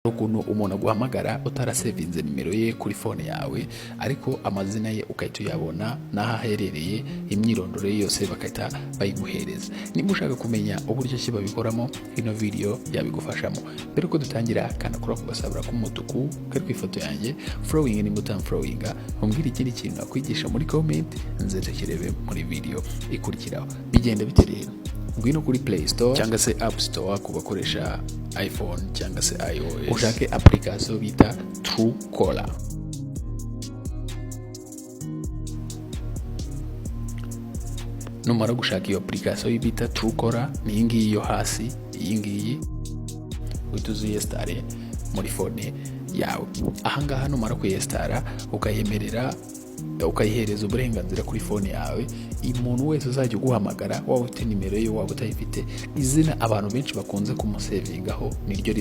ukuntu umuntu aguhamagara utarasevinze nimero ye kuri phone yawe ariko amazina ye ukahita uyabona n'aho aherereye imyirondoro ye yose bakahita bayiguhereza. Niba ushaka kumenya uburyo ki babikoramo ino video yabigufashamo. Mbere ko dutangira kana kuri ako gasabura k'umutuku kari ku ifoto yanjye following ni button following, umbwira ikindi kintu nakwigisha muri comment nze tukirebe muri video ikurikiraho. Bigenda bite rero? Ngwino kuri Play Store cyangwa se App Store ku bakoresha iPhone cyangwa se iOS, ushake application bita Truecaller. Numara gushaka iyo application bita Truecaller, ni iyi ngiyi yo hasi, iyi ngiyi utuzuye stare muri phone yawe. Ahangaha numara kuyestara ukayemerera ukayihereza uburenganzira kuri phone yawe, umuntu wese uzajya uguhamagara waba ufite nimero ye waba utayifite, izina abantu benshi bakunze kumusevingaho niryo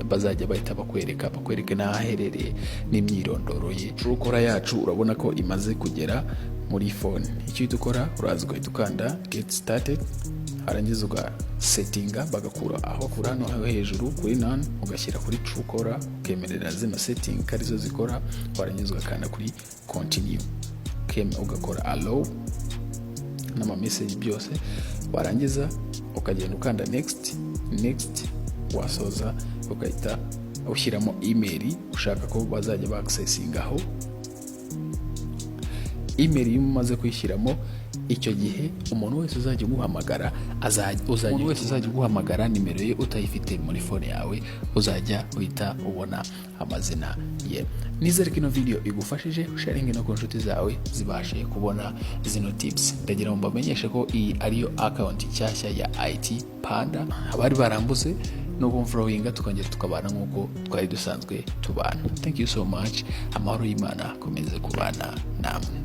bazajya bahita bakwereka n'aho aherereye n'imyirondoro ye. Truecaller yacu urabona ko imaze kugera muri phone. Icyo dukora uraza ugahita ukanda get started, harangiza uga settinga bagakura aho kuri hano hejuru kuri none ugashyira kuri Truecaller, ukemerera zino setting karizo zikora, warangiza ugakanda kuri continue, ugakora allow n'ama message byose, warangiza ukagenda ukanda next, wasoza ugahita ushyiramo email ushaka ko bazajya ba accessingaho. Email iyo umaze kwishyiramo, icyo gihe umuntu wese uzajya uguhamagara nimero ye utayifite muri phone yawe uzajya uhita ubona amazina ye. Nizere ko ino video igufashije, sharing no ku nshuti zawe zibashe kubona zino tips. Ndagira ngo mbamenyeshe ko iyi ariyo account nshyashya ya IT Panda, abari barambuze no kumfollowinga tukongera tukabana nk'uko twari dusanzwe tubana. Thank you so much. Amahoro y'Imana komeze kubana namwe.